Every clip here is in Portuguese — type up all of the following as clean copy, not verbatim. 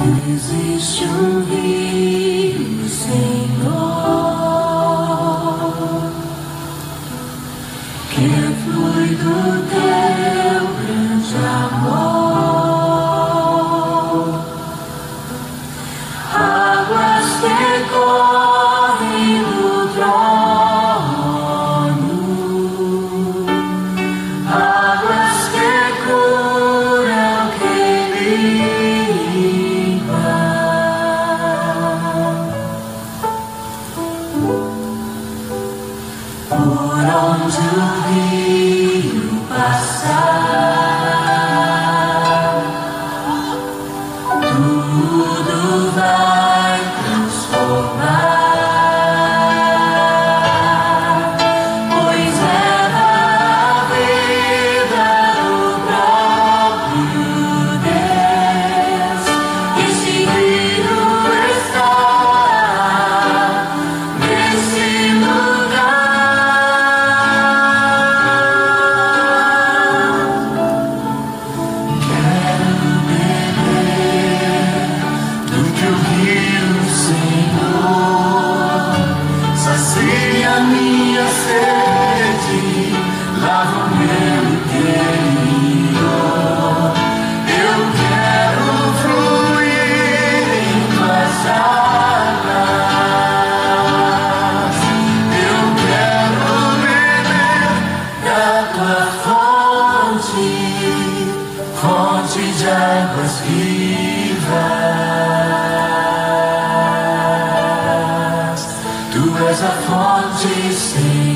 Existe um rio, Senhor, que flui do teu grande amor. Águas que correm do trono, águas que curam, que limpam. Por onde o rio passar, tudo vai transformar, pois leva a vida do próprio Deus. Este rio está nesse fonte de águas vivas. Tu és a fonte, Senhor.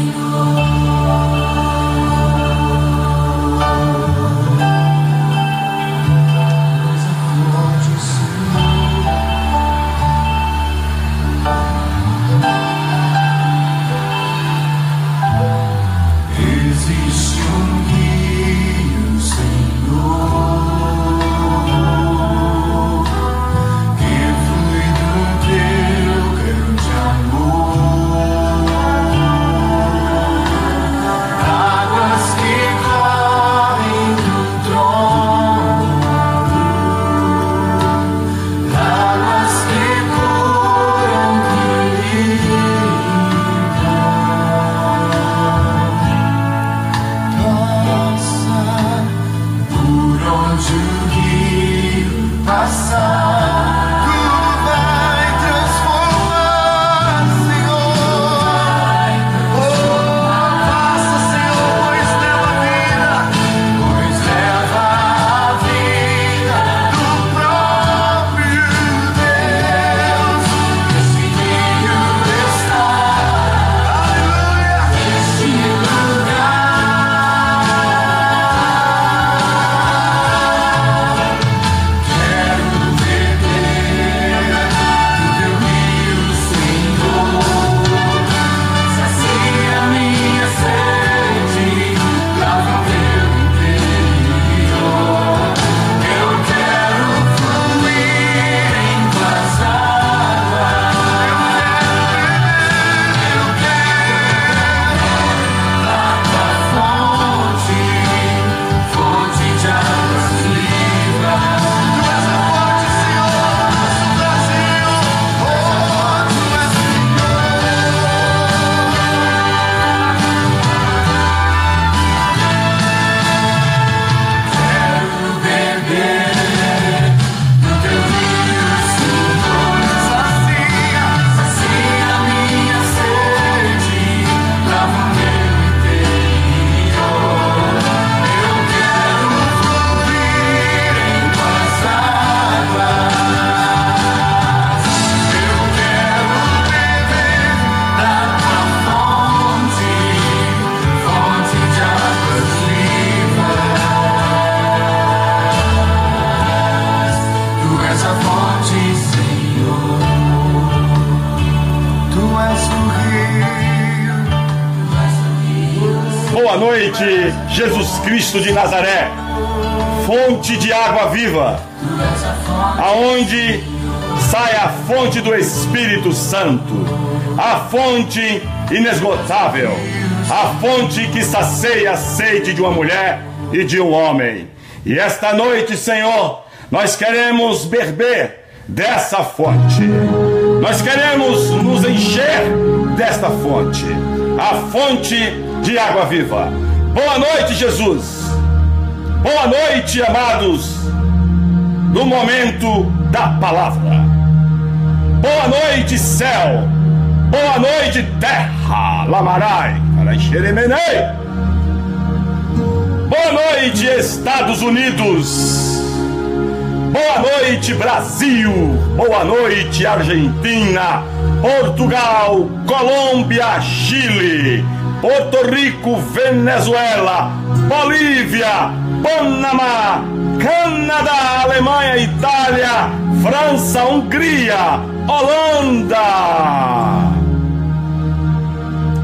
Boa noite, Jesus Cristo de Nazaré, fonte de água viva, aonde sai a fonte do Espírito Santo, a fonte inesgotável, a fonte que sacia a sede de uma mulher e de um homem. E esta noite, Senhor, nós queremos beber dessa fonte. Nós queremos nos encher desta fonte, a fonte de água viva. Boa noite, Jesus. Boa noite, amados, no momento da palavra. Boa noite, céu. Boa noite, terra. Lamarai, Caraxeremenei. Boa noite, Estados Unidos. Boa noite, Brasil. Boa noite, Argentina, Portugal, Colômbia, Chile, Porto Rico, Venezuela, Bolívia, Panamá, Canadá, Alemanha, Itália, França, Hungria, Holanda,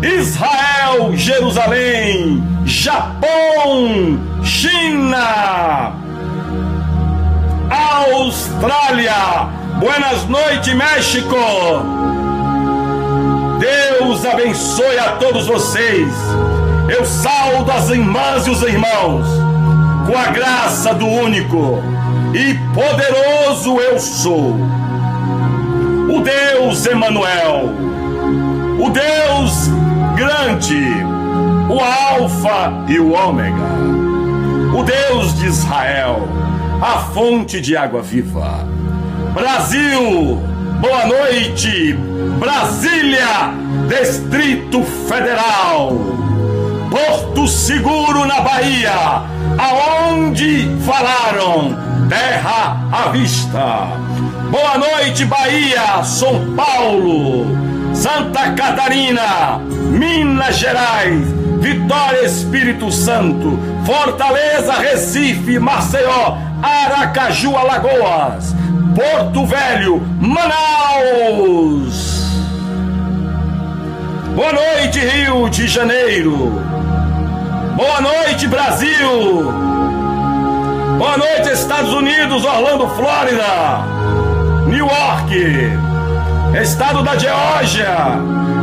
Israel, Jerusalém, Japão, China, Austrália, buenas noites, México. Deus abençoe a todos vocês. Eu saúdo as irmãs e os irmãos com a graça do único e poderoso eu sou, o Deus Emanuel, o Deus grande, o Alfa e o Ômega, o Deus de Israel, a fonte de água viva. Brasil, boa noite. Brasília, Distrito Federal, Porto Seguro, na Bahia, aonde falaram terra à vista. Boa noite, Bahia, São Paulo, Santa Catarina, Minas Gerais, Vitória, Espírito Santo, Fortaleza, Recife, Maceió, Aracaju, Alagoas, Porto Velho, Manaus. Boa noite, Rio de Janeiro. Boa noite, Brasil. Boa noite, Estados Unidos, Orlando, Flórida, New York, estado da Geórgia,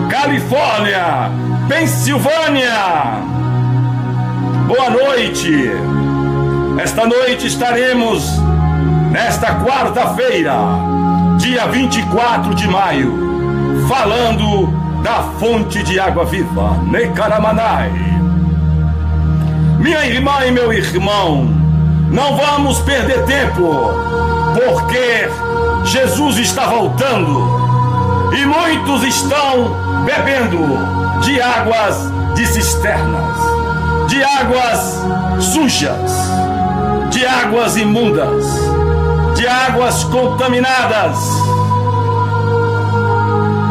Califórnia, Pensilvânia. Boa noite. Esta noite estaremos, nesta quarta-feira, dia 24 de maio, falando da fonte de água viva, Necaramanai. Minha irmã e meu irmão, não vamos perder tempo, porque Jesus está voltando e muitos estão bebendo de águas de cisternas, de águas sujas, de águas imundas, de águas contaminadas.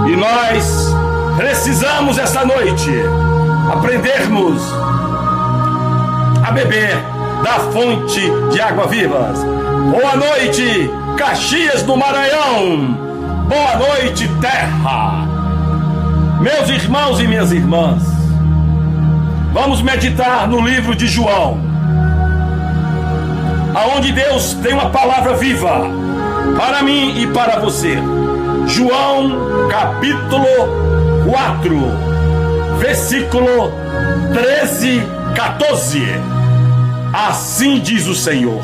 E nós precisamos esta noite aprendermos a beber da fonte de água vivas. Boa noite, Caxias do Maranhão. Boa noite, terra. Meus irmãos e minhas irmãs, vamos meditar no livro de João, aonde Deus tem uma palavra viva para mim e para você. João capítulo 4, versículo 13, 14. Assim diz o Senhor.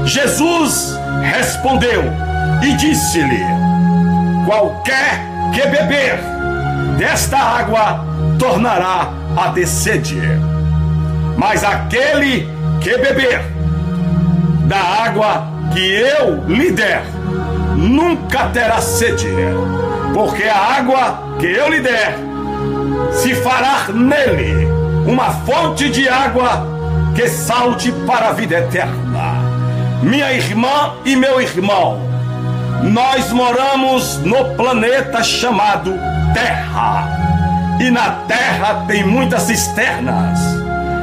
Jesus respondeu e disse-lhe: qualquer que beber desta água tornará a ter sede, mas aquele que beber da água que eu lhe der nunca terá sede, porque a água que eu lhe der se fará nele uma fonte de água que salte para a vida eterna. Minha irmã e meu irmão, nós moramos no planeta chamado Terra, e na Terra tem muitas cisternas,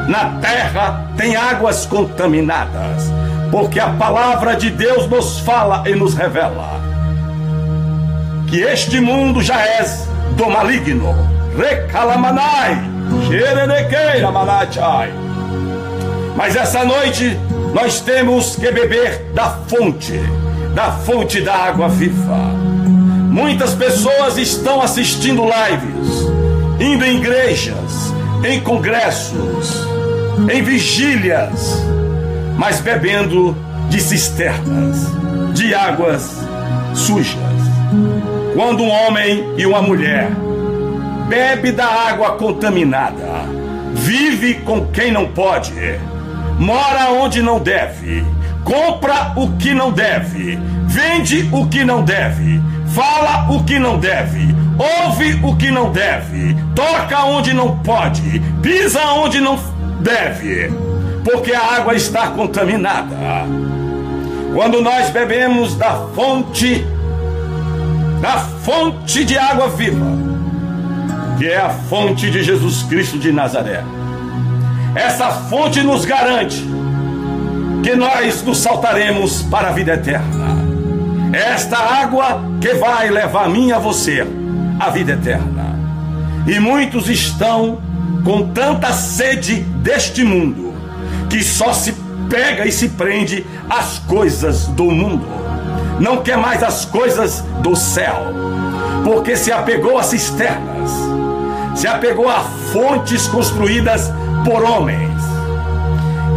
na Terra tem águas contaminadas, porque a palavra de Deus nos fala e nos revela que este mundo já é do maligno. Recalamanai, xerenequeira manachai. Mas essa noite nós temos que beber da fonte da água viva. Muitas pessoas estão assistindo lives, indo em igrejas, em congressos, em vigílias, mas bebendo de cisternas, de águas sujas. Quando um homem e uma mulher bebe da água contaminada, vive com quem não pode, mora onde não deve, compra o que não deve, vende o que não deve, fala o que não deve, ouve o que não deve, toca onde não pode, pisa onde não deve, porque a água está contaminada. Quando nós bebemos da fonte de água viva, que é a fonte de Jesus Cristo de Nazaré, essa fonte nos garante que nós nos saltaremos para a vida eterna. Esta água que vai levar a mim e a você à vida eterna. E muitos estão com tanta sede deste mundo que só se pega e se prende às coisas do mundo. Não quer mais as coisas do céu, porque se apegou a cisternas, se apegou a fontes construídas por homens.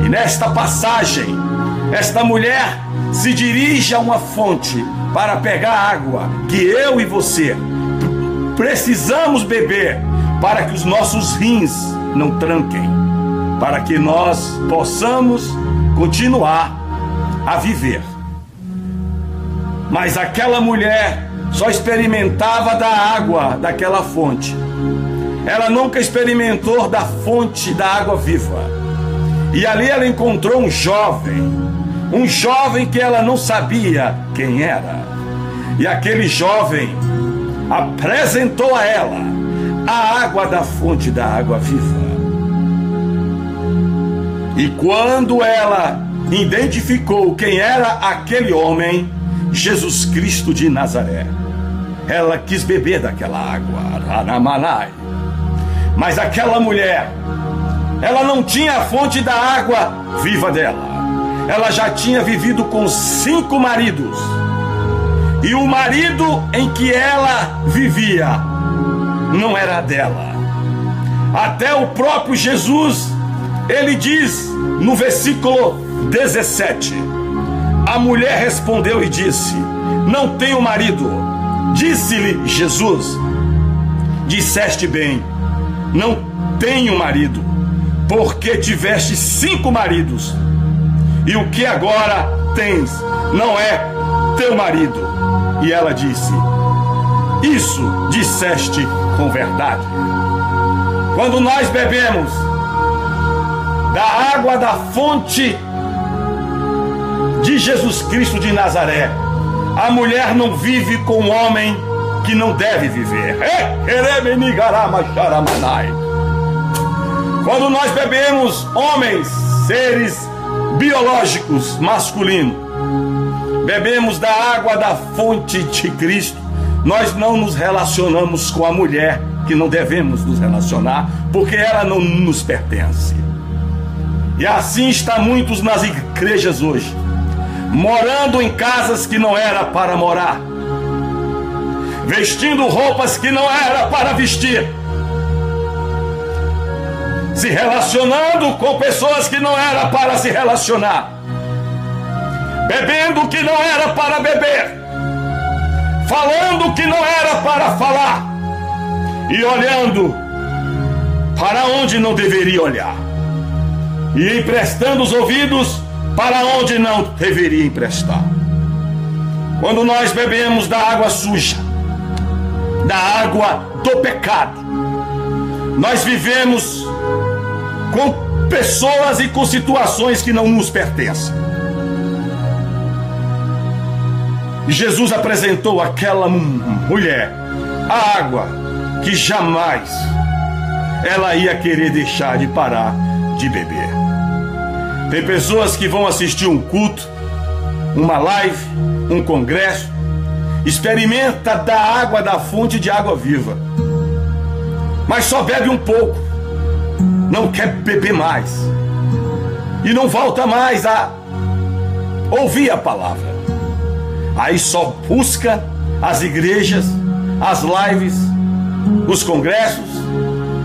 E nesta passagem, esta mulher se dirige a uma fonte para pegar água que eu e você precisamos beber para que os nossos rins não tranquem, para que nós possamos continuar a viver. Mas aquela mulher só experimentava da água daquela fonte. Ela nunca experimentou da fonte da água viva. E ali ela encontrou um jovem que ela não sabia quem era. E aquele jovem apresentou a ela a água da fonte da água viva. E quando ela identificou quem era aquele homem, Jesus Cristo de Nazaré, ela quis beber daquela água, Ranamanai. Mas aquela mulher, ela não tinha a fonte da água viva dela. Ela já tinha vivido com 5 maridos. E o marido em que ela vivia não era dela. Até o próprio Jesus, ele diz no versículo 17: a mulher respondeu e disse: não tenho marido. Disse-lhe Jesus: disseste bem, não tenho marido, porque tiveste 5 maridos, e o que agora tens não é teu marido. E ela disse: isso disseste com verdade. Quando nós bebemos da água da fonte de Jesus Cristo de Nazaré, a mulher não vive com um homem que não deve viver. Quando nós bebemos, homens, seres biológicos masculinos, bebemos da água da fonte de Cristo, nós não nos relacionamos com a mulher que não devemos nos relacionar, porque ela não nos pertence. E assim está muitos nas igrejas hoje, morando em casas que não era para morar, vestindo roupas que não era para vestir, se relacionando com pessoas que não era para se relacionar, bebendo o que não era para beber, falando o que não era para falar, e olhando para onde não deveria olhar, e emprestando os ouvidos para onde não deveria emprestar. Quando nós bebemos da água suja, da água do pecado, nós vivemos com pessoas e com situações que não nos pertencem. Jesus apresentou àquela mulher a água que jamais ela ia querer deixar de parar de beber. Tem pessoas que vão assistir um culto, uma live, um congresso, experimenta da água da fonte de água viva, mas só bebe um pouco, não quer beber mais, e não volta mais a ouvir a palavra. Aí só busca as igrejas, as lives, os congressos,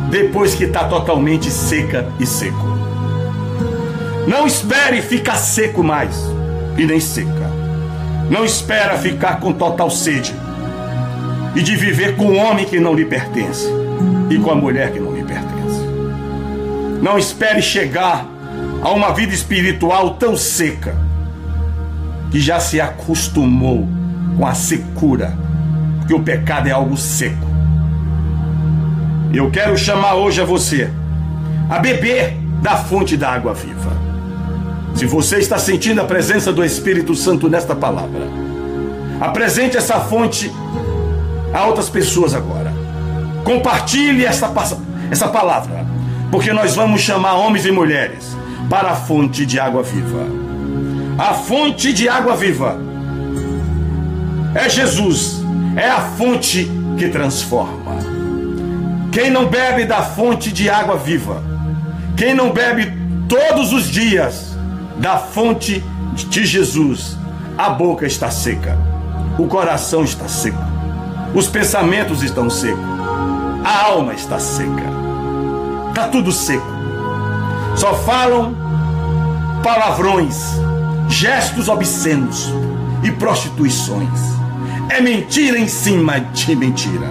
depois que está totalmente seca e seco. Não espere ficar seco mais, e nem seca. Não espera ficar com total sede e de viver com o homem que não lhe pertence e com a mulher que não lhe pertence. Não espere chegar a uma vida espiritual tão seca que já se acostumou com a secura, porque o pecado é algo seco. Eu quero chamar hoje a você a beber da fonte da água viva. Se você está sentindo a presença do Espírito Santo nesta palavra, apresente essa fonte a outras pessoas agora. Compartilhe essa palavra, porque nós vamos chamar homens e mulheres para a fonte de água viva. A fonte de água viva é Jesus, é a fonte que transforma. Quem não bebe da fonte de água viva, quem não bebe todos os dias da fonte de Jesus, a boca está seca, o coração está seco, os pensamentos estão secos, a alma está seca, está tudo seco. Só falam palavrões, gestos obscenos e prostituições. É mentira em cima de mentira.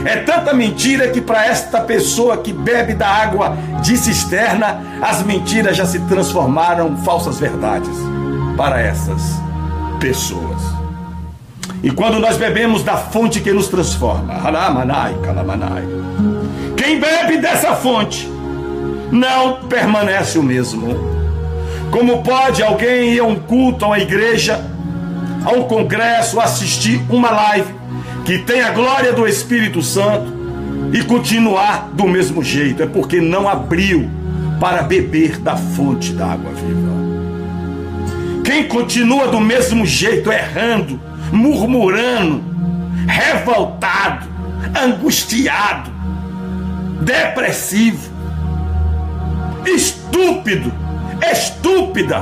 É tanta mentira que para esta pessoa que bebe da água de cisterna, as mentiras já se transformaram em falsas verdades para essas pessoas. E quando nós bebemos da fonte que nos transforma, quem bebe dessa fonte não permanece o mesmo. Como pode alguém ir a um culto, a uma igreja, a um congresso, assistir uma live que tem a glória do Espírito Santo e continuar do mesmo jeito? É porque não abriu para beber da fonte da água viva. Quem continua do mesmo jeito, errando, murmurando, revoltado, angustiado, depressivo, estúpido, estúpida,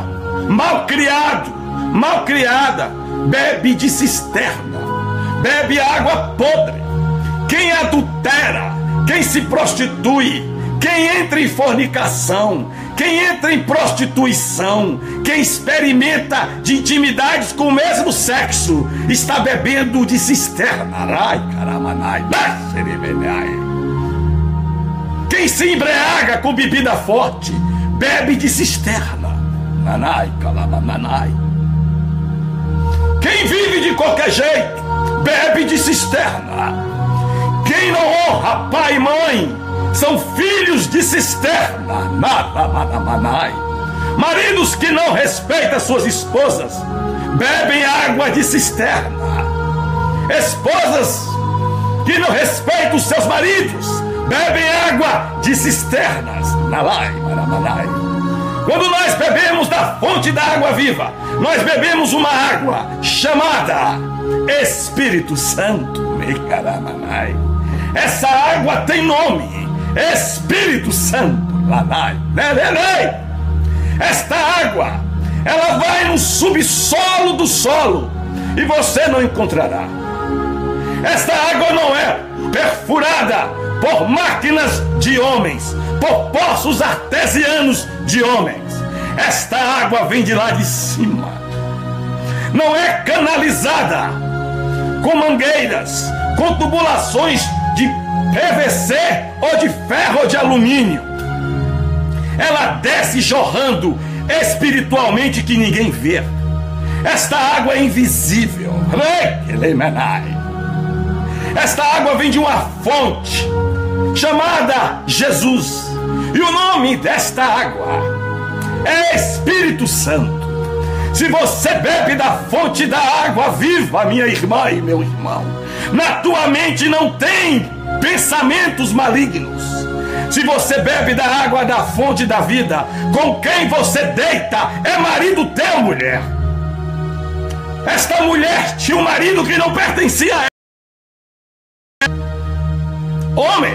malcriado, malcriada, bebe de cisterna, bebe água podre. Quem adultera, quem se prostitui, quem entra em fornicação, quem entra em prostituição, quem experimenta de intimidades com o mesmo sexo, está bebendo de cisterna. Quem se embriaga com bebida forte, bebe de cisterna. Quem vive de qualquer jeito, bebe de cisterna. Quem não honra pai e mãe, são filhos de cisterna. Maridos que não respeitam suas esposas, bebem água de cisterna. Esposas que não respeitam os seus maridos, bebem água de cisternas. Quando nós bebemos da fonte da água viva, nós bebemos uma água chamada Espírito Santo. Essa água tem nome, Espírito Santo. Esta água, ela vai no subsolo do solo e você não encontrará. Esta água não é perfurada por máquinas de homens, por poços artesianos de homens. Esta água vem de lá de cima. Não é canalizada com mangueiras, com tubulações de PVC ou de ferro ou de alumínio. Ela desce jorrando espiritualmente que ninguém vê. Esta água é invisível. Esta água vem de uma fonte chamada Jesus. E o nome desta água é Espírito Santo. Se você bebe da fonte da água viva, minha irmã e meu irmão, na tua mente não tem pensamentos malignos. Se você bebe da água da fonte da vida, com quem você deita é marido teu, mulher. Esta mulher tinha um marido que não pertencia a ela. Homem,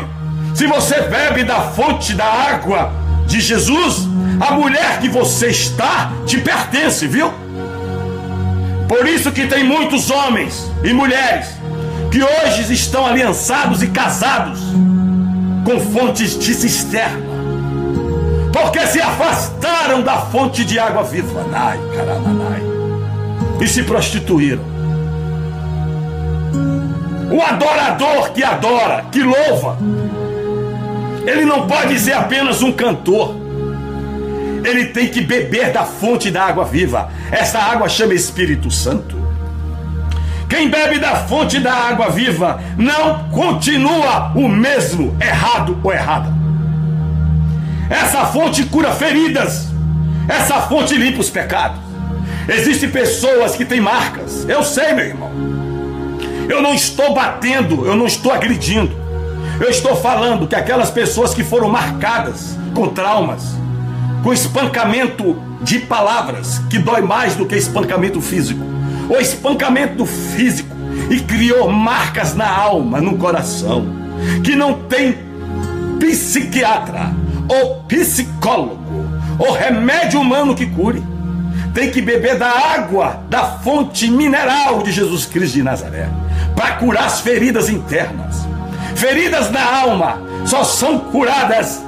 se você bebe da fonte da água de Jesus, a mulher que você está te pertence, viu? Por isso que tem muitos homens e mulheres que hoje estão aliançados e casados com fontes de cisterna, porque se afastaram da fonte de água viva. e se prostituíram. O adorador que adora, que louva, ele não pode ser apenas um cantor. Ele tem que beber da fonte da água viva. Essa água chama Espírito Santo. Quem bebe da fonte da água viva não continua o mesmo, errado ou errada. Essa fonte cura feridas. Essa fonte limpa os pecados. Existem pessoas que têm marcas. Eu sei, meu irmão. Eu não estou batendo, eu não estou agredindo. Eu estou falando que aquelas pessoas que foram marcadas com traumas, com espancamento de palavras, que dói mais do que espancamento físico, ou espancamento físico, e criou marcas na alma, no coração, que não tem psiquiatra, ou psicólogo, ou remédio humano que cure. Tem que beber da água, da fonte mineral de Jesus Cristo de Nazaré, para curar as feridas internas. Feridas na alma só são curadas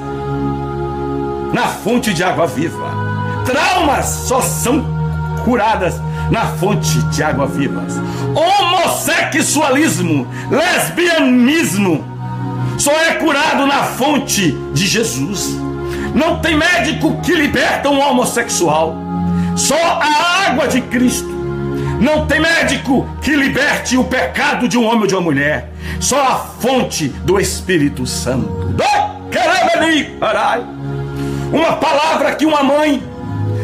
na fonte de água viva. Traumas só são curadas na fonte de água viva. Homossexualismo, lesbianismo só é curado na fonte de Jesus. Não tem médico que liberta um homossexual. Só a água de Cristo. Não tem médico que liberte o pecado de um homem ou de uma mulher. Só a fonte do Espírito Santo. Uma palavra que uma mãe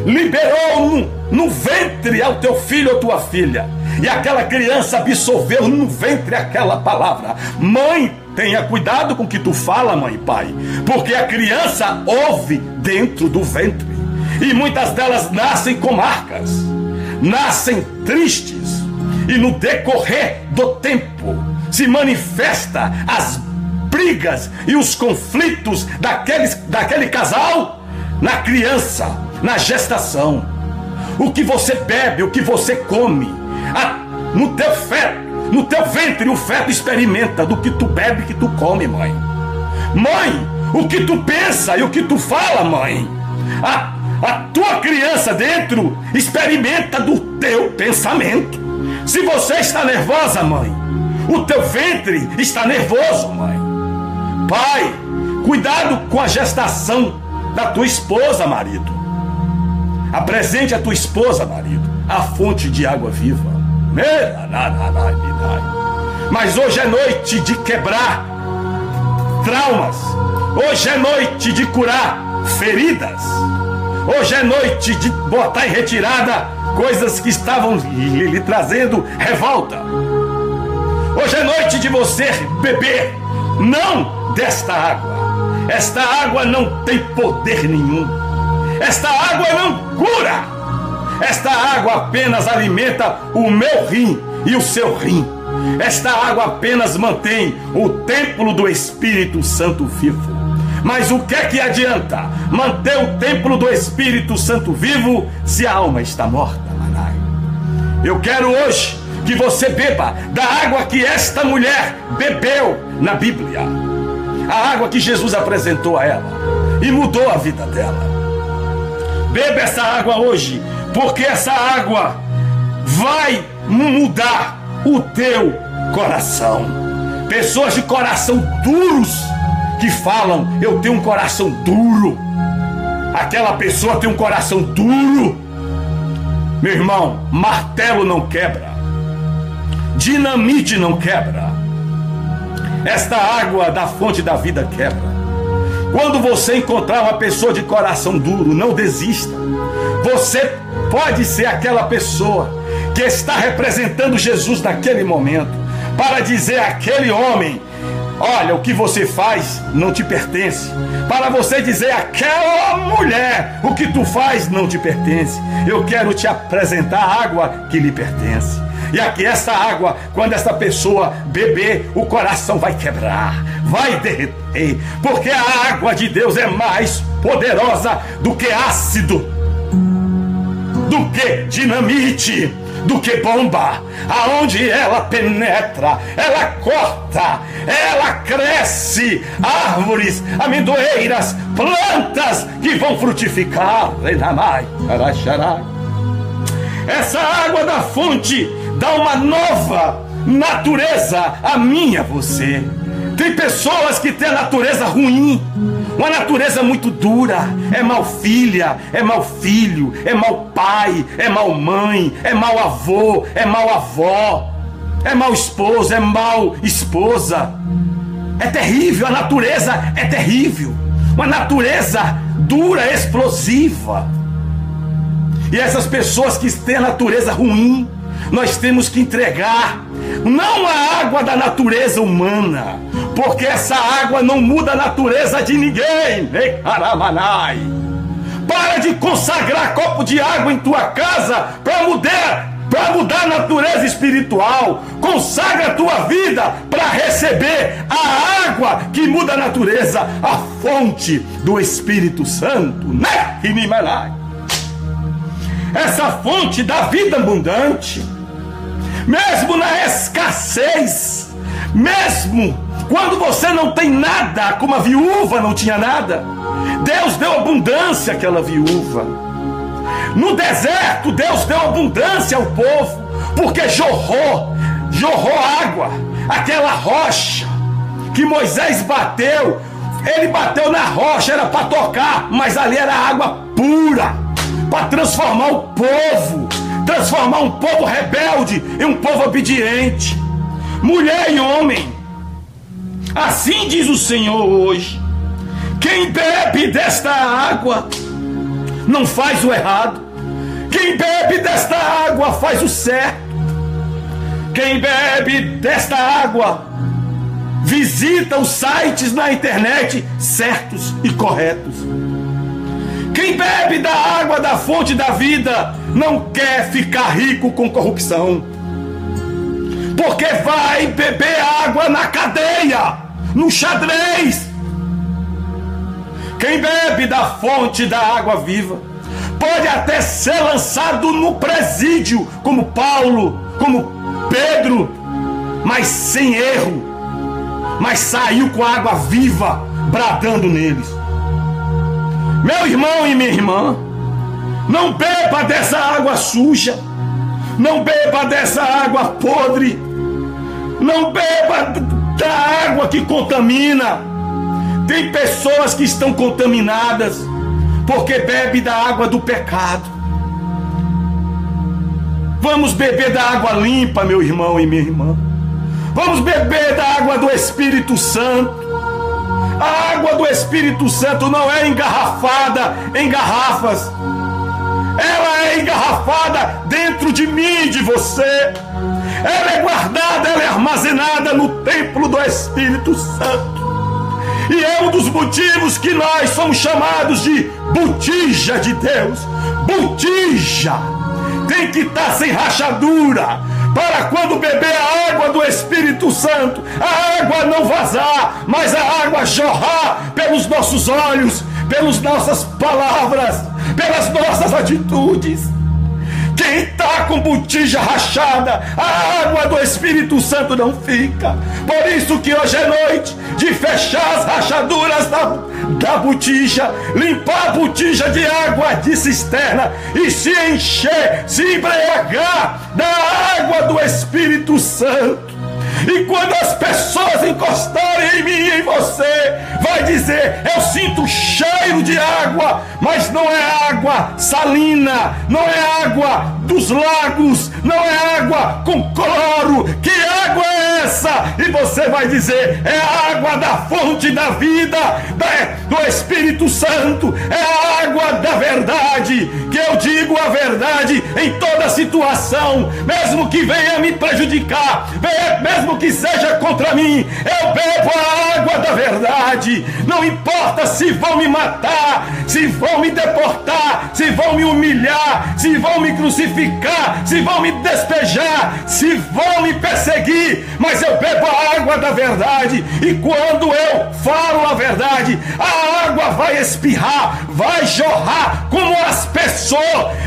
liberou no ventre ao teu filho ou tua filha, e aquela criança absorveu no ventre aquela palavra. Mãe, tenha cuidado com o que tu fala, mãe e pai, porque a criança ouve dentro do ventre, e muitas delas nascem com marcas, nascem tristes, e no decorrer do tempo se manifesta as brigas e os conflitos daquele casal na criança, na gestação. O que você bebe, o que você come, no teu feto, no teu ventre, o feto experimenta do que tu bebe, que tu come, mãe. Mãe, o que tu pensa e o que tu fala, mãe, a tua criança dentro experimenta do teu pensamento. Se você está nervosa, mãe, o teu ventre está nervoso, mãe. Pai, cuidado com a gestação da tua esposa, marido. Apresente a tua esposa, marido, a fonte de água viva. Mas hoje é noite de quebrar traumas. Hoje é noite de curar feridas. Hoje é noite de botar em retirada coisas que estavam lhe trazendo revolta. Hoje é noite de você beber, não desta água. Esta água não tem poder nenhum. Esta água não cura. Esta água apenas alimenta o meu rim e o seu rim. Esta água apenas mantém o templo do Espírito Santo vivo. Mas o que é que adianta manter o templo do Espírito Santo vivo se a alma está morta, Manai? Eu quero hoje que você beba da água que esta mulher bebeu na Bíblia. A água que Jesus apresentou a ela e mudou a vida dela. Beba essa água hoje, porque essa água vai mudar o teu coração. Pessoas de coração duros que falam, eu tenho um coração duro. Aquela pessoa tem um coração duro. Meu irmão, martelo não quebra, dinamite não quebra. Esta água da fonte da vida quebra. Quando você encontrar uma pessoa de coração duro, não desista. Você pode ser aquela pessoa que está representando Jesus naquele momento, para dizer àquele homem, olha, o que você faz não te pertence. Para você dizer àquela mulher, o que tu faz não te pertence. Eu quero te apresentar a água que lhe pertence. E aqui essa água, quando essa pessoa beber, o coração vai quebrar, vai derreter, porque a água de Deus é mais poderosa do que ácido, do que dinamite, do que bomba. Aonde ela penetra, ela corta, ela cresce árvores, amendoeiras, plantas que vão frutificar. Essa água da fonte dá uma nova natureza a mim e a você. Tem pessoas que têm a natureza ruim, uma natureza muito dura. É mau filha, é mau filho, é mau pai, é mau mãe, é mau avô, é mau avó, é mau esposo, é mau esposa. É terrível, a natureza é terrível. Uma natureza dura, explosiva. E essas pessoas que têm a natureza ruim, nós temos que entregar não a água da natureza humana, porque essa água não muda a natureza de ninguém. Para de consagrar copo de água em tua casa para mudar a natureza espiritual. Consagra a tua vida para receber a água que muda a natureza, a fonte do Espírito Santo. Essa fonte da vida abundante, mesmo na escassez, mesmo quando você não tem nada, como a viúva não tinha nada, Deus deu abundância àquela viúva. No deserto, Deus deu abundância ao povo, porque jorrou água. Aquela rocha que Moisés bateu, ele bateu na rocha, era para tocar, mas ali era água pura, para transformar o povo, transformar um povo rebelde em um povo obediente. Mulher e homem, assim diz o Senhor hoje: quem bebe desta água não faz o errado, quem bebe desta água faz o certo. Quem bebe desta água visita os sites na internet certos e corretos. Quem bebe da água da fonte da vida não quer ficar rico com corrupção, porque vai beber água na cadeia, no xadrez. Quem bebe da fonte da água viva pode até ser lançado no presídio, como Paulo, como Pedro, mas sem erro, mas saiu com a água viva bradando neles. Meu irmão e minha irmã, não beba dessa água suja, não beba dessa água podre, não beba da água que contamina. Tem pessoas que estão contaminadas porque bebe da água do pecado. Vamos beber da água limpa, meu irmão e minha irmã. Vamos beber da água do Espírito Santo. A água do Espírito Santo não é engarrafada em garrafas. Ela é engarrafada dentro de mim e de você. Ela é guardada, ela é armazenada no templo do Espírito Santo. E é um dos motivos que nós somos chamados de botija de Deus. Botija tem que estar sem rachadura, para quando beber a água do Espírito Santo, a água não vazar, mas a água jorrar pelos nossos olhos, pelas nossas palavras, pelas nossas atitudes. Quem está com botija rachada, a água do Espírito Santo não fica. Por isso que hoje é noite de fechar as rachaduras da botija, limpar a botija de água de cisterna e se encher, se embriagar da água do Espírito Santo. E quando as pessoas encostarem em mim e em você, vai dizer: eu sinto cheiro de água, mas não é água salina, não é água dos lagos, não é água com cloro. Que água é essa? E você vai dizer: é a água da fonte da vida, do Espírito Santo, é a água da verdade. Que eu digo a verdade em toda situação, mesmo que venha me prejudicar, mesmo que seja contra mim, eu bebo a água da verdade. Não importa se vão me matar, se vão me deportar, se vão me humilhar, se vão me crucificar, se vão me despejar, se vão me perseguir, mas eu bebo a água da verdade. E quando eu falo a verdade, a água vai espirrar, vai jorrar como as pessoas,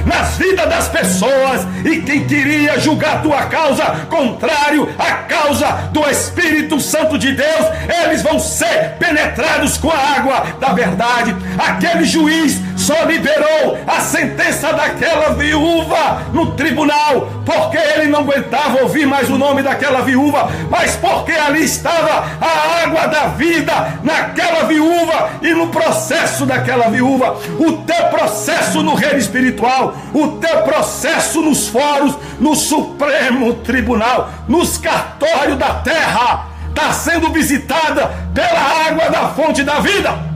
nas vidas das pessoas. E quem queria julgar tua causa contrário à causa do Espírito Santo de Deus, eles vão ser penetrados com a água da verdade. Aquele juiz só liberou a a sentença daquela viúva no tribunal, porque ele não aguentava ouvir mais o nome daquela viúva, mas porque ali estava a água da vida naquela viúva e no processo daquela viúva. O teu processo no reino espiritual, o teu processo nos fóruns, no Supremo Tribunal, nos cartórios da terra, está sendo visitada pela água da fonte da vida.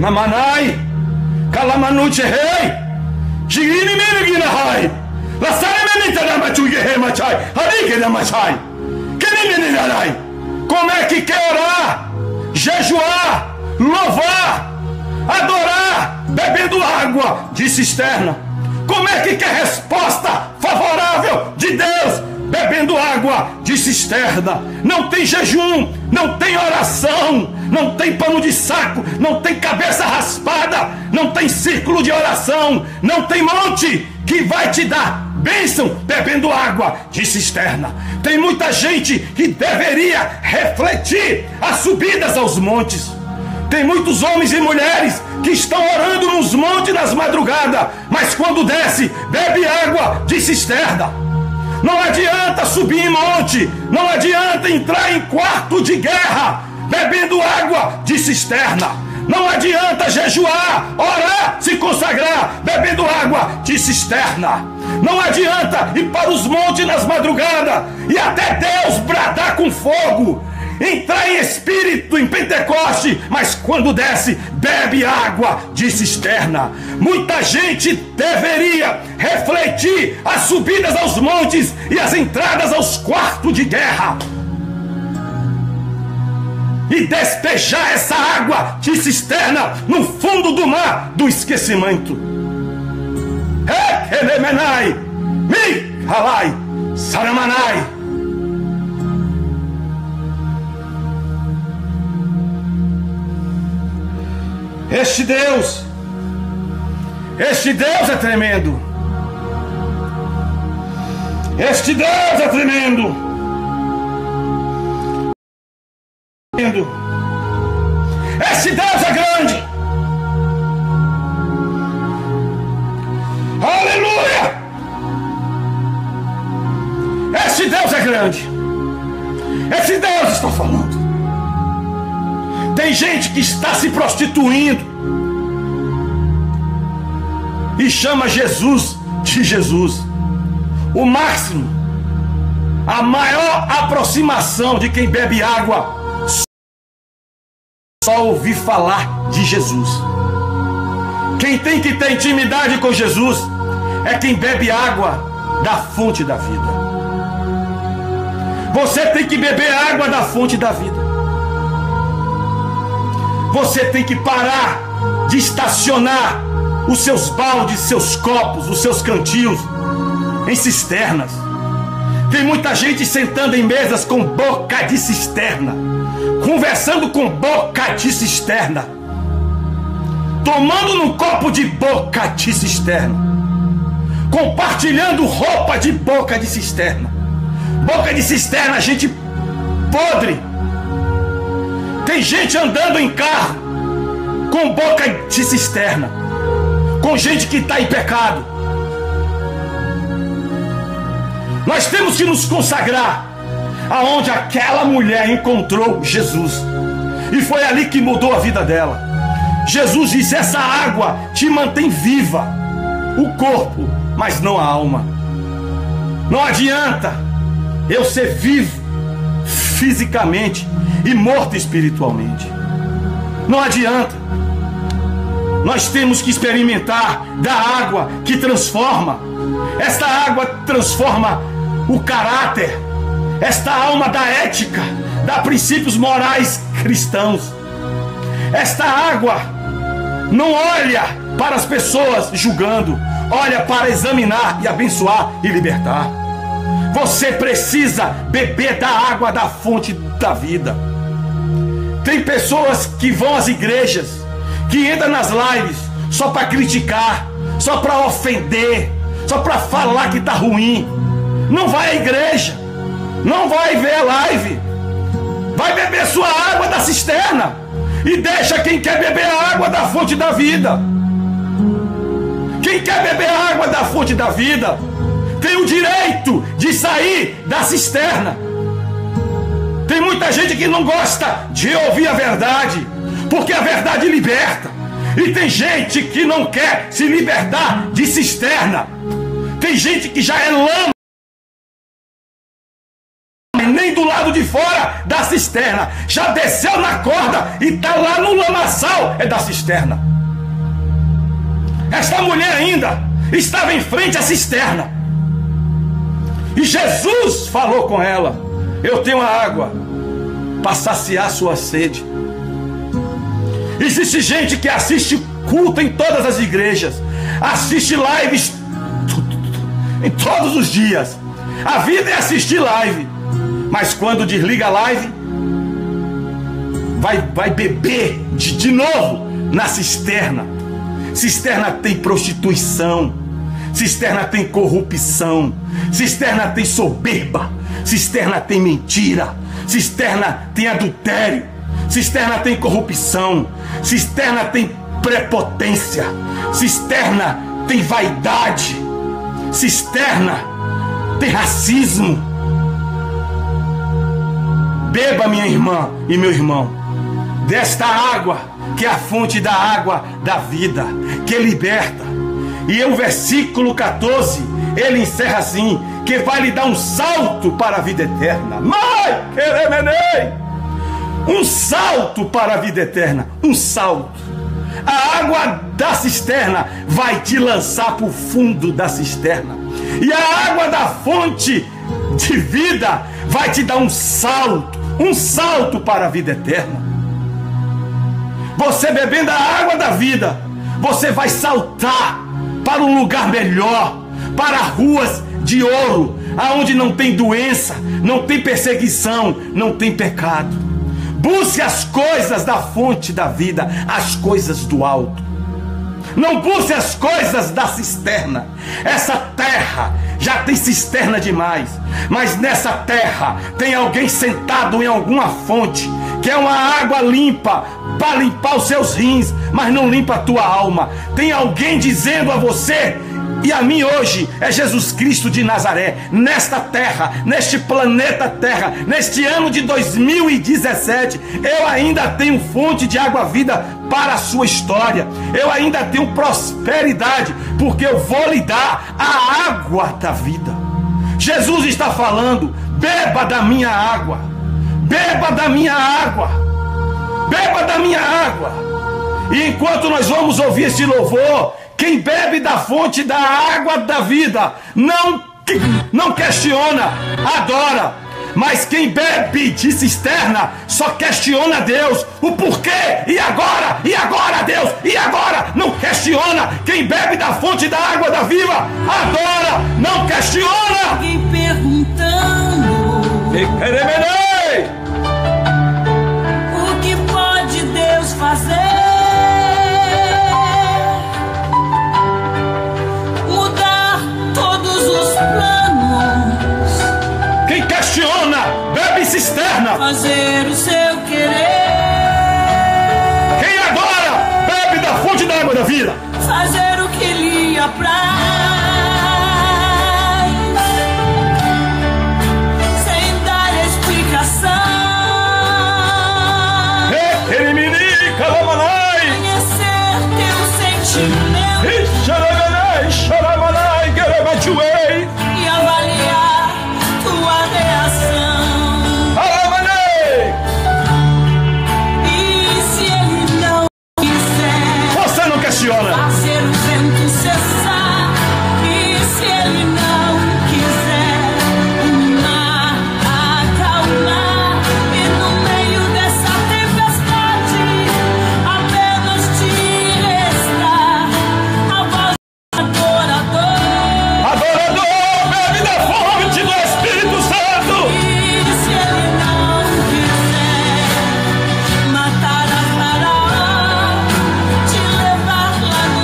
Namanai, Kalamanute Rei, Gini Miniginahai, Lassaremenita Namatuge Machai, Harikina Machai, Keninarai. Como é que quer orar, jejuar, louvar, adorar, bebendo água de cisterna? Como é que quer resposta favorável de Deus, bebendo água de cisterna? Não tem jejum, não tem oração, não tem pano de saco, não tem cabeça raspada, não tem círculo de oração, não tem monte que vai te dar bênção bebendo água de cisterna. Tem muita gente que deveria refletir as subidas aos montes. Tem muitos homens e mulheres que estão orando nos montes nas madrugadas, mas quando desce, bebe água de cisterna. Não adianta subir em monte, não adianta entrar em quarto de guerra bebendo água de cisterna. Não adianta jejuar, orar, se consagrar bebendo água de cisterna. Não adianta ir para os montes nas madrugadas e até Deus bradar com fogo, entrar em espírito em Pentecoste, mas quando desce, bebe água de cisterna. Muita gente deveria refletir as subidas aos montes e as entradas aos quartos de guerra e despejar essa água de cisterna no fundo do mar do esquecimento. Elemenai, Mihalai, Saramanai. Este Deus é tremendo. Este Deus é tremendo. Este Deus é grande. Aleluia. Este Deus é grande. Esse Deus está falando. Tem gente que está se prostituindo e chama Jesus de Jesus. O máximo, a maior aproximação de quem bebe água, só ouvir falar de Jesus. Quem tem que ter intimidade com Jesus é quem bebe água da fonte da vida. Você tem que beber água da fonte da vida. Você tem que parar de estacionar os seus baldes, seus copos, os seus cantil em cisternas. Tem muita gente sentando em mesas com boca de cisterna, conversando com boca de cisterna, tomando num copo de boca de cisterna, compartilhando roupa de boca de cisterna. Boca de cisterna, gente podre. Tem gente andando em carro com boca de cisterna, com gente que está em pecado. Nós temos que nos consagrar aonde aquela mulher encontrou Jesus, e foi ali que mudou a vida dela. Jesus disse: essa água te mantém viva, o corpo, mas não a alma. Não adianta eu ser vivo fisicamente e morto espiritualmente. Não adianta. Nós temos que experimentar da água que transforma. Esta água transforma o caráter, esta alma da ética, dá princípios morais cristãos. Esta água não olha para as pessoas julgando, olha para examinar e abençoar e libertar. Você precisa beber da água da fonte da vida. Tem pessoas que vão às igrejas, que entram nas lives só para criticar, só para ofender, só para falar que está ruim. Não vai à igreja, não vai ver a live, vai beber sua água da cisterna e deixa quem quer beber a água da fonte da vida. Quem quer beber a água da fonte da vida tem o direito de sair da cisterna. Tem muita gente que não gosta de ouvir a verdade, porque a verdade liberta. E tem gente que não quer se libertar de cisterna. Tem gente que já é lama, nem do lado de fora da cisterna. Já desceu na corda e está lá no lamaçal, é da cisterna. Esta mulher ainda estava em frente à cisterna. E Jesus falou com ela: eu tenho a água para saciar sua sede. Existe gente que assiste culto em todas as igrejas, assiste lives em todos os dias. A vida é assistir live, mas quando desliga a live, vai beber de novo na cisterna. Cisterna tem prostituição, cisterna tem corrupção, cisterna tem soberba, cisterna tem mentira, cisterna tem adultério, cisterna tem corrupção, cisterna tem prepotência, cisterna tem vaidade, cisterna tem racismo. Beba, minha irmã e meu irmão, desta água, que é a fonte da água da vida, que liberta. E o versículo 14, ele encerra assim: que vai lhe dar um salto para a vida eterna. Mai, queremenei! Um salto para a vida eterna, um salto. A água da cisterna vai te lançar para o fundo da cisterna. E a água da fonte de vida vai te dar um salto para a vida eterna. Você bebendo a água da vida, você vai saltar para um lugar melhor, para ruas de ouro, aonde não tem doença, não tem perseguição, não tem pecado. Busque as coisas da fonte da vida, as coisas do alto. Não busque as coisas da cisterna. Essa terra já tem cisterna demais, mas nessa terra tem alguém sentado em alguma fonte, que é uma água limpa para limpar os seus rins, mas não limpa a tua alma. Tem alguém dizendo a você e a mim hoje: é Jesus Cristo de Nazaré. Nesta terra, neste planeta Terra, neste ano de 2017, eu ainda tenho fonte de água vida para a sua história. Eu ainda tenho prosperidade, porque eu vou lhe dar a água da vida. Jesus está falando: beba da minha água, beba da minha água, beba da minha água. E enquanto nós vamos ouvir esse louvor, quem bebe da fonte da água da vida não questiona, adora. Mas quem bebe de cisterna só questiona Deus, o porquê, e agora, Deus, e agora, não questiona. Quem bebe da fonte da água da vida, adora, não questiona. Alguém perguntando: o que pode Deus fazer? Bebe cisterna, fazer o seu querer. Quem agora bebe da fonte da água da vida, fazer o que lhe apraz, sem dar explicação. Conhecer teu sentimento e avaliar tua reação. Fazer o vento cessar, e se ele não quiser, o mar acalmar, e no meio dessa tempestade apenas te restar a voz do adorador. Adorador, bebe da fonte do Espírito Santo. E se ele não quiser matar a Faraó, te levar lá no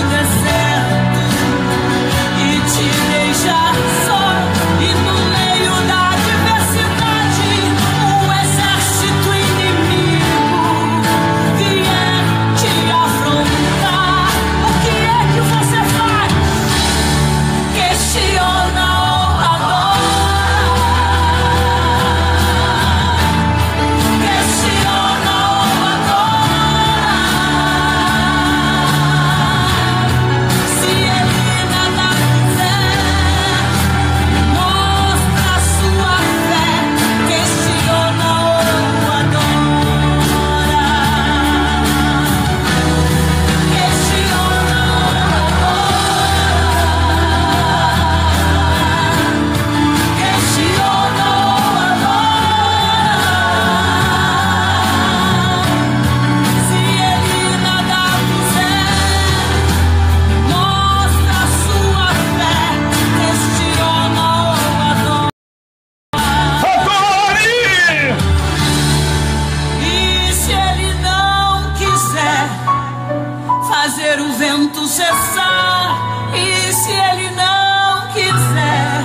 passar, e se ele não quiser,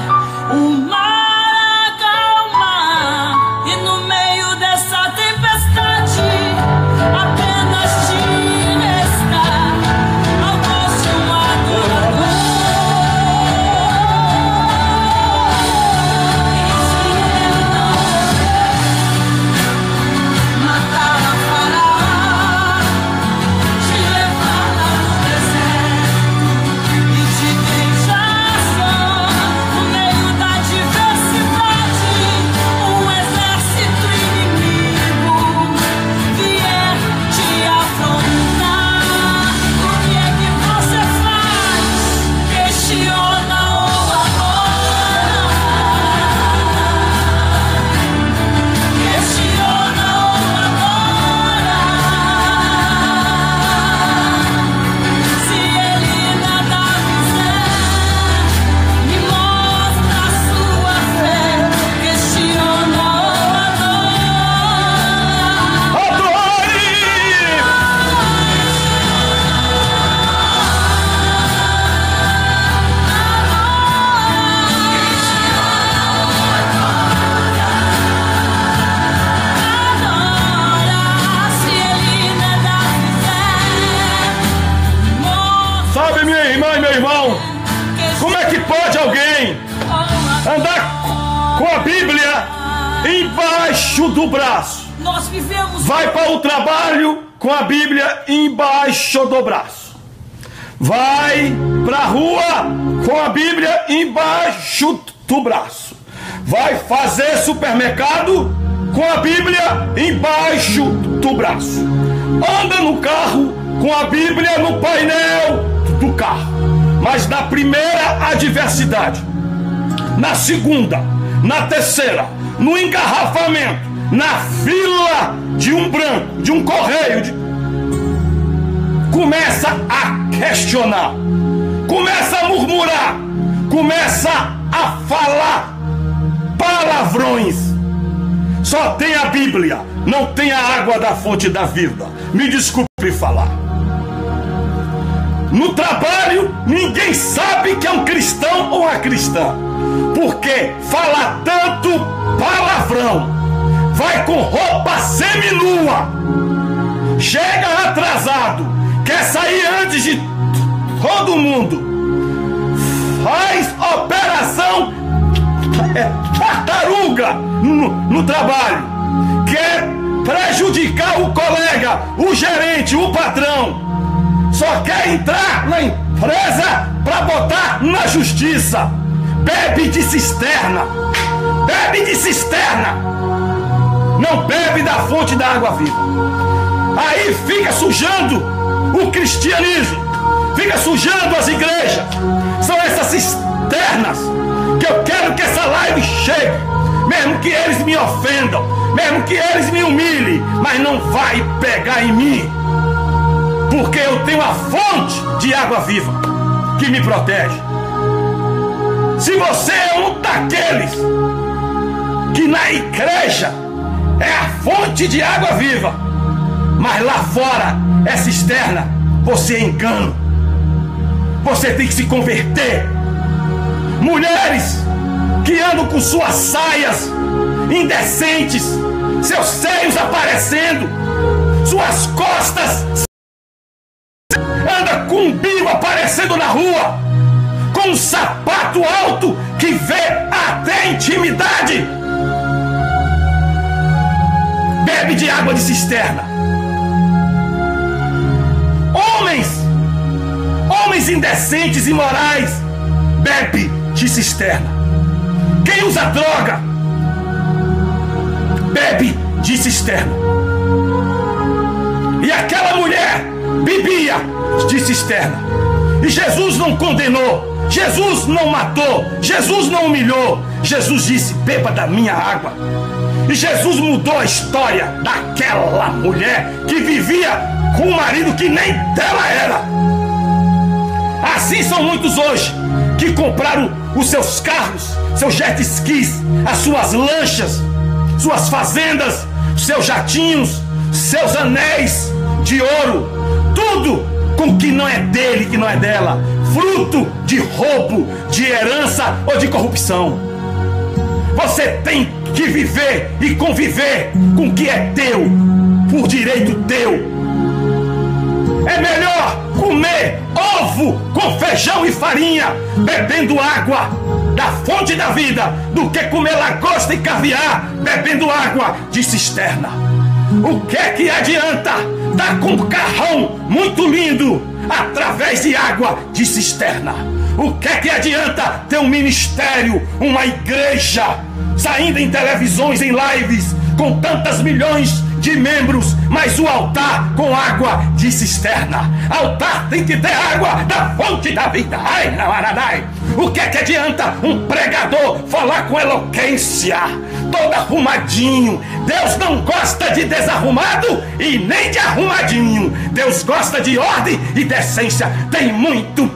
o mar acalmar, e no meio dessa tempestade apenas te restar ao poste um adorador. E se ele não matar a Faraó, te levar lá no deserto e te deixar só no meio da diversidade, um exército inimigo vier te afrontar, o que é que você faz? Questiona ou adora? Questiona ou adora? Se ele nada fizer, me mostra a sua fé. Questiona ou adora? Adore! Adora, se ele nada fizer, mostra Sabe, minha irmã e meu irmão, como é que pode alguém andar com a Bíblia embaixo do braço? Nós vivemos Vai para o trabalho com a Bíblia embaixo do braço. Vai para a rua com a Bíblia embaixo do braço. Vai fazer supermercado com a Bíblia embaixo do braço. Anda no carro com a Bíblia no painel do carro. Mas na primeira adversidade, na segunda, na terceira, no engarrafamento, na fila de um branco, de um correio, começa a questionar, começa a murmurar, começa a falar palavrões. Só tem a Bíblia, não tem a água da fonte da vida. Me desculpe falar. No trabalho, ninguém sabe que é um cristão ou uma cristã, porque fala tanto palavrão, vai com roupa seminua, chega atrasado, quer sair antes de todo mundo, faz operação tartaruga no trabalho, quer prejudicar o colega, o gerente, o patrão, só quer entrar na empresa para botar na justiça. Bebe de cisterna, bebe de cisterna, não bebe da fonte da água viva. Aí fica sujando o cristianismo, fica sujando as igrejas. São essas cisternas que eu quero que essa live chegue, mesmo que eles me ofendam, mesmo que eles me humilhem, mas não vai pegar em mim, porque eu tenho a fonte de água viva que me protege. Se você é um daqueles que na igreja é a fonte de água viva, mas lá fora é cisterna, você é engano. Você tem que se converter. Mulheres que andam com suas saias indecentes, seus seios aparecendo, suas costas, anda com um umbigo aparecendo na rua, com um sapato alto que vê até a intimidade. Bebe de água de cisterna. Homens indecentes e imorais, bebe de cisterna. Quem usa droga, bebe de cisterna. E aquela mulher bebia de cisterna. E Jesus não condenou, Jesus não matou, Jesus não humilhou. Jesus disse: beba da minha água. E Jesus mudou a história daquela mulher que vivia com um marido que nem dela era. Assim são muitos hoje que compraram os seus carros, seus jet skis, as suas lanchas, suas fazendas, seus jatinhos, seus anéis de ouro, tudo com o que não é dele, que não é dela, fruto de roubo, de herança ou de corrupção. Você tem que viver e conviver com o que é teu, por direito teu. É melhor comer ovo com feijão e farinha, bebendo água da fonte da vida, do que comer lagosta e caviar, bebendo água de cisterna. O que é que adianta dar com um carrão muito lindo através de água de cisterna? O que é que adianta ter um ministério, uma igreja, saindo em televisões, em lives, com tantas milhões de membros, mas o altar com água de cisterna? Altar tem que ter água da fonte da vida. Ai, não, aranai. O que é que adianta um pregador falar com eloquência, todo arrumadinho? Deus não gosta de desarrumado e nem de arrumadinho. Deus gosta de ordem e decência. Tem muito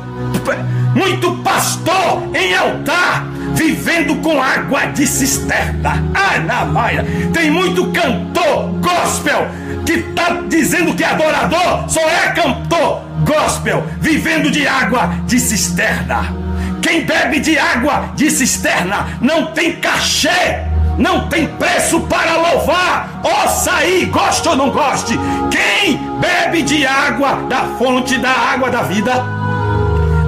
pastor em altar vivendo com água de cisterna. Ai, na maia. Tem muito cantor gospel que está dizendo que adorador só é cantor gospel, vivendo de água de cisterna. Quem bebe de água de cisterna não tem cachê, não tem preço para louvar. Ouça aí, goste ou não goste. Quem bebe de água da fonte da água da vida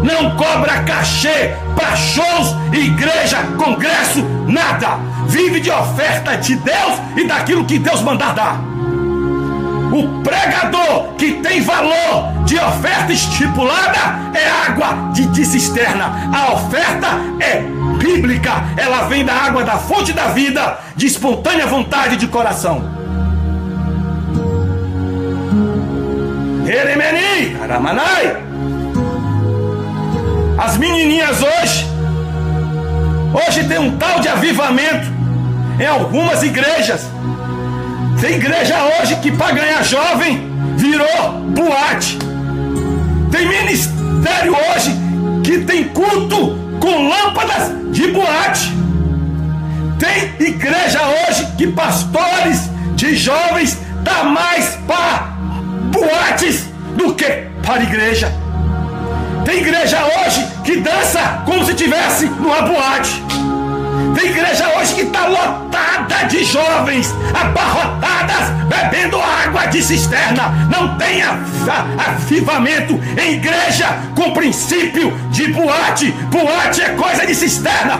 não cobra cachê para shows, igreja, congresso, nada. Vive de oferta de Deus e daquilo que Deus mandar dar. O pregador que tem valor de oferta estipulada é água de cisterna. A oferta é bíblica, ela vem da água da fonte da vida, de espontânea vontade de coração. Eremeni, aramanai. As menininhas hoje tem um tal de avivamento em algumas igrejas. Tem igreja hoje que para ganhar jovem virou boate. Tem ministério hoje que tem culto com lâmpadas de boate. Tem igreja hoje que pastores de jovens dá mais para boates do que para igreja. Tem igreja hoje que dança como se estivesse numa boate. Tem igreja hoje que está lotada de jovens, abarrotadas, bebendo água de cisterna. Não tem avivamento em igreja com princípio de boate. Boate é coisa de cisterna.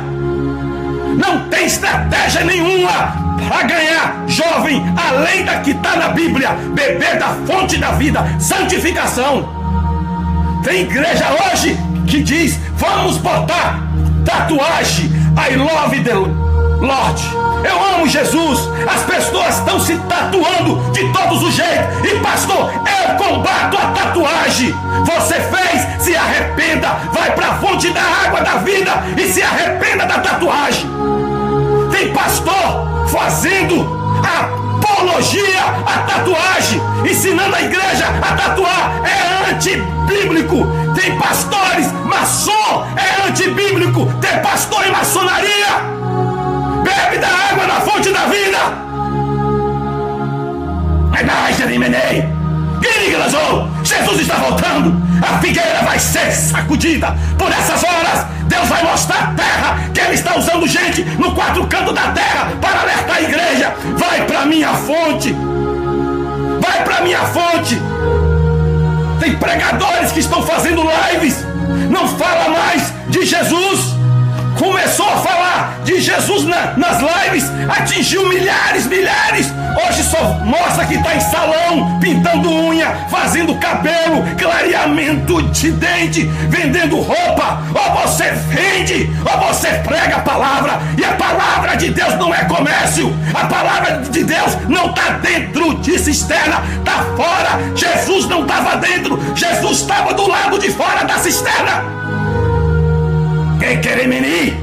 Não tem estratégia nenhuma para ganhar jovem, além da que está na Bíblia: beber da fonte da vida, santificação. Tem igreja hoje que diz: vamos botar tatuagem, I love the Lord, eu amo Jesus. As pessoas estão se tatuando de todos os jeitos. E pastor, eu combato a tatuagem. Você fez, se arrependa, vai para a fonte da água da vida e se arrependa da tatuagem. Tem pastor fazendo apologia à tatuagem, ensinando a igreja a tatuar. É antibíblico. Tem pastores maçom, é antibíblico. Tem pastor em maçonaria. Bebe da água na fonte da vida. Jesus está voltando. A figueira vai ser sacudida. Por essas horas Deus vai mostrar a terra que Ele está usando gente no quatro cantos da terra para alertar a igreja. Vai para minha fonte. Vai para minha fonte. Tem pregadores que estão fazendo lives, não fala mais de Jesus. Começou a falar de Jesus nas lives, atingiu milhares. Hoje só mostra que está em salão, pintando unha, fazendo cabelo, clareamento de dente, vendendo roupa. Ou você vende, ou você prega a palavra. E a palavra de Deus não é comércio. A palavra de Deus não está dentro de cisterna, está fora. Jesus não estava dentro, Jesus estava do lado de fora da cisterna. Quem quer menir?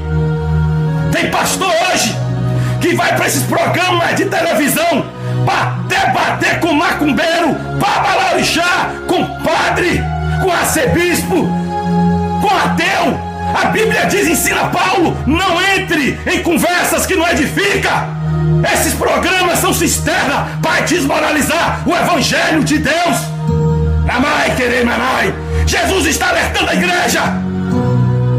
Tem pastor hoje que vai para esses programas de televisão para debater com macumbeiro, para balarixá, com padre, com arcebispo, com ateu. A Bíblia diz, ensina Paulo: não entre em conversas que não edifica. Esses programas são cisterna para desmoralizar o evangelho de Deus. Amai, querer, mamai. Jesus está alertando a igreja.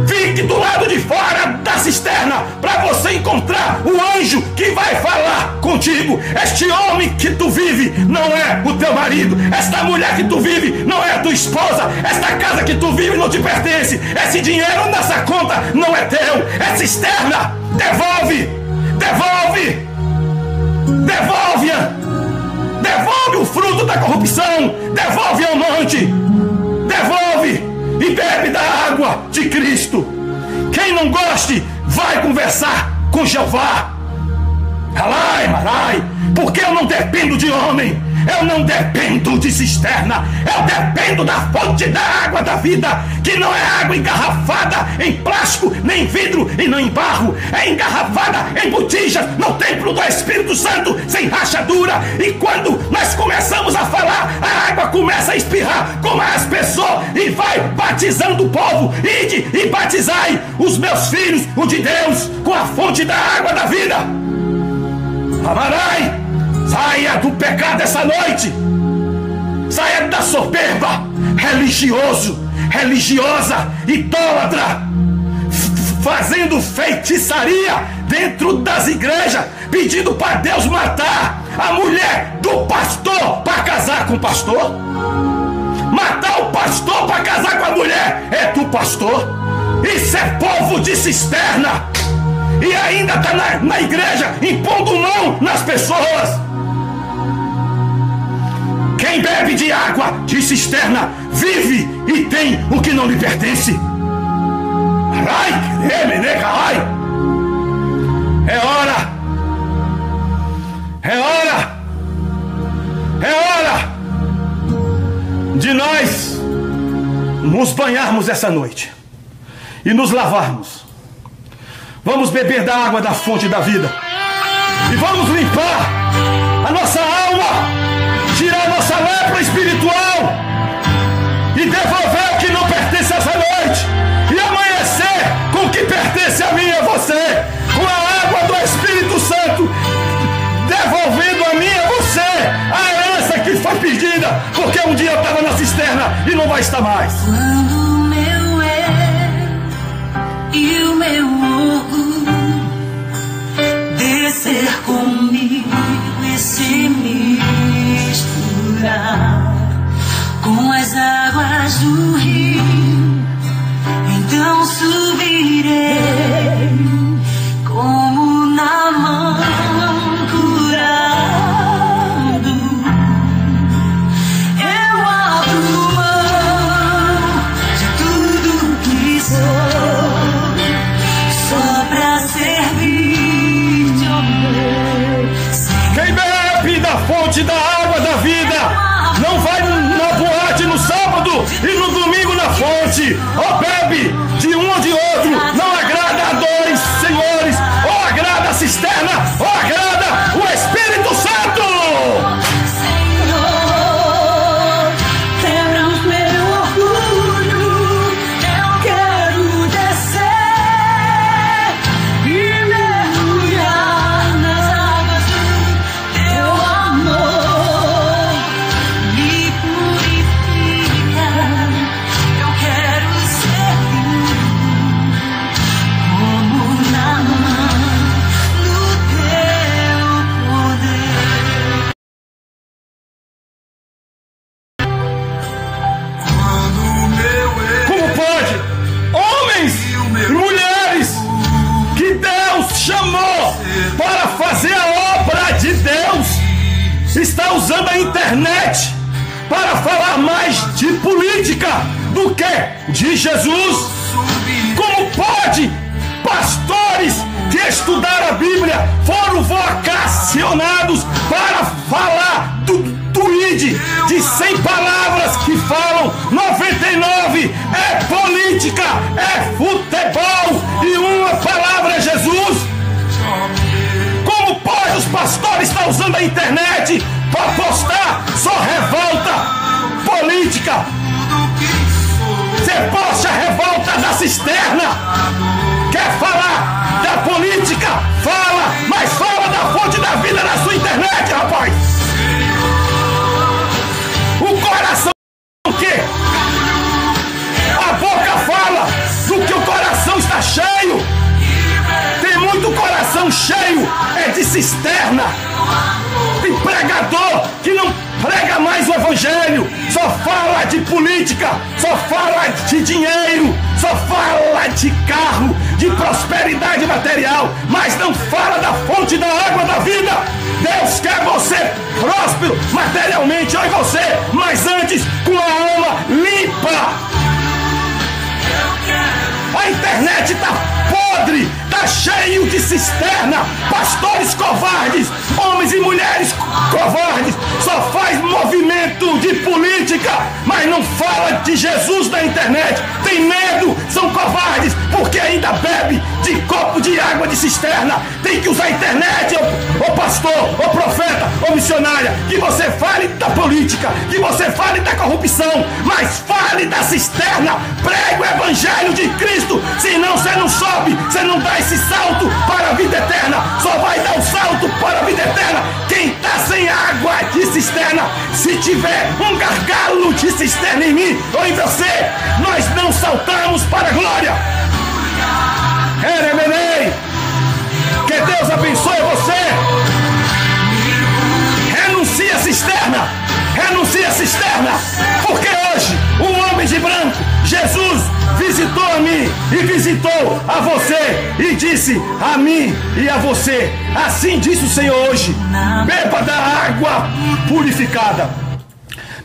Fique do lado de fora da cisterna para você encontrar o anjo que vai falar contigo. Este homem que tu vive não é o teu marido. Esta mulher que tu vive não é a tua esposa. Esta casa que tu vive não te pertence. Esse dinheiro nessa conta não é teu. É cisterna. Devolve. Devolve. Devolve-a. Devolve o fruto da corrupção. Devolve ao amante. Devolve e bebe da água de Cristo. Quem não goste, vai conversar com Jeová. Alai, marai, porque eu não dependo de homem, eu não dependo de cisterna, eu dependo da fonte da água da vida, que não é água engarrafada em plástico, nem em vidro e nem em barro, é engarrafada em botijas no templo do Espírito Santo, sem rachadura. E quando nós começamos a falar, a água começa a espirrar como as pessoas e vai batizando o povo. Ide e batizai os meus filhos, o de Deus, com a fonte da água da vida. Amarai, saia do pecado essa noite. Saia da soberba, religioso, religiosa, idólatra, fazendo feitiçaria dentro das igrejas, pedindo para Deus matar a mulher do pastor para casar com o pastor. Matar o pastor para casar com a mulher é do pastor. Isso é povo de cisterna. E ainda está na igreja impondo mão nas pessoas. Quem bebe de água de cisterna vive e tem o que não lhe pertence. É hora. É hora. É hora de nós nos banharmos essa noite e nos lavarmos. Vamos beber da água da fonte da vida e vamos limpar a nossa alma, tirar a nossa lepra espiritual e devolver o que não pertence essa noite e amanhecer com o que pertence a mim e a você, com a água do Espírito Santo, devolvendo a mim e a você a herança que foi pedida, porque um dia eu estava na cisterna e não vai estar mais. Quando o meu e o meu orgulho descer comigo e se misturar com as águas do rio, então subirei como na mão curado. Eu abro mão de tudo que sou, só pra servir de amor. Quem bebe da fonte da água da vida não vai na boate no sábado e no domingo na fonte. Ou bebe de um ou de outro. Não agrada a dois senhores. Ou agrada a cisterna, ou agrada o Espírito Santo. Senhor, quebra o meu orgulho. Eu quero descer e mergulhar nas águas do teu amor. Me purifica. Eu quero ser como na mão do teu poder. Como pode homens e mulheres que Deus chamou para fazer a obra de Deus está usando a internet para falar mais de política do que de Jesus? Como pode pastores que estudaram a Bíblia foram vocacionados para falar do ID de 100 palavras que falam 99 é política, é futebol e uma palavra é Jesus? Como pode os pastores estar usando a internet para postar só revolta política? Você posta a revolta da cisterna. Quer falar da política? Fala, mas fala da fonte da vida na sua internet, rapaz. O coração cisterna. Tem pregador que não prega mais o evangelho, só fala de política, só fala de dinheiro, só fala de carro, de prosperidade material, mas não fala da fonte da água da vida. Deus quer você próspero materialmente, eu e você, mas antes com a alma limpa. A internet está podre, está cheio de cisterna, pastores covardes, homens e mulheres covardes, só faz movimento de política, mas não fala de Jesus na internet. Tem medo, são covardes, porque ainda bebe de copo de água de cisterna. Tem que usar a internet, ô pastor, ô profeta, ô missionária, que você fale da política, que você fale da corrupção, mas fale da cisterna. Pregue o evangelho de Cristo, senão você não sobe, você não dá esse salto para a vida eterna. Só vai dar o salto para a vida eterna quem está sem água de cisterna. Se tiver um gargalo de cisterna em mim ou em você, nós não saltamos para a glória. Eremenei. Que Deus abençoe você. Renuncie a cisterna. Renuncie a cisterna. Porque hoje um homem de branco, Jesus, visitou a mim e visitou a você e disse a mim e a você: assim disse o Senhor hoje, beba da água purificada,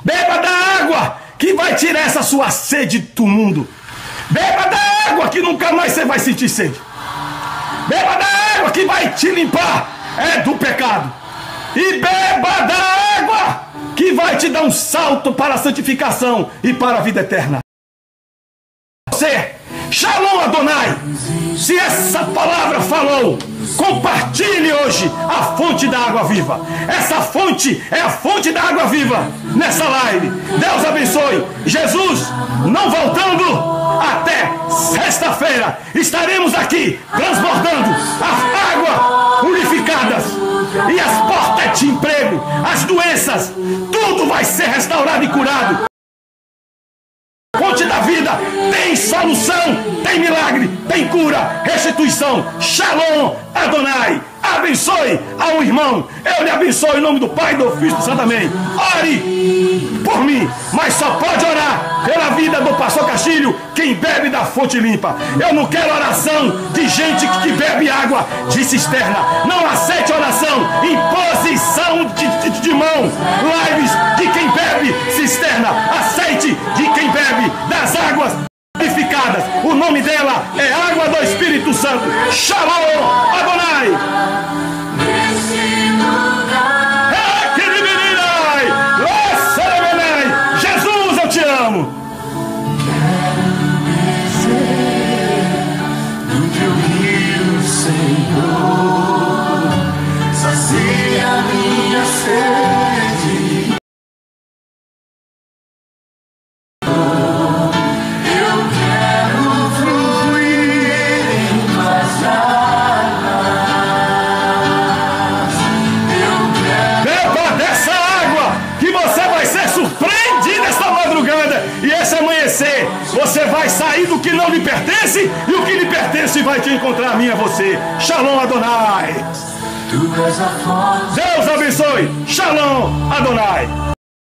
beba da água que vai tirar essa sua sede do mundo, beba da água que nunca mais você vai sentir sede, beba da água que vai te limpar do pecado, e beba da água que vai te dar um salto para a santificação e para a vida eterna. Você, Shalom Adonai, se essa palavra falou, compartilhe hoje a fonte da água viva. Essa fonte é a fonte da água viva nessa live. Deus abençoe. Jesus, não voltando, até sexta-feira estaremos aqui transbordando a água purificadas e as portas de emprego, as doenças, tudo vai ser restaurado e curado. Fonte da vida tem solução, tem milagre, tem cura, restituição. Shalom Adonai. Abençoe ao irmão. Eu lhe abençoo em nome do Pai, do Filho e do Santo Amém. Ore por mim, mas só pode orar pela vida do pastor Castilho quem bebe da fonte limpa. Eu não quero oração de gente que bebe água de cisterna. Não aceite oração em posição de mão. Lives de quem bebe cisterna. Aceite de quem bebe das águas purificadas. O nome dela é Água do Espírito Santo. Shalom Adonai. Jesus, eu te amo. Do teu rio, Senhor, sacia minha sede. Você vai sair do que não lhe pertence, e o que lhe pertence vai te encontrar a mim e a você. Shalom Adonai. Deus abençoe. Shalom Adonai.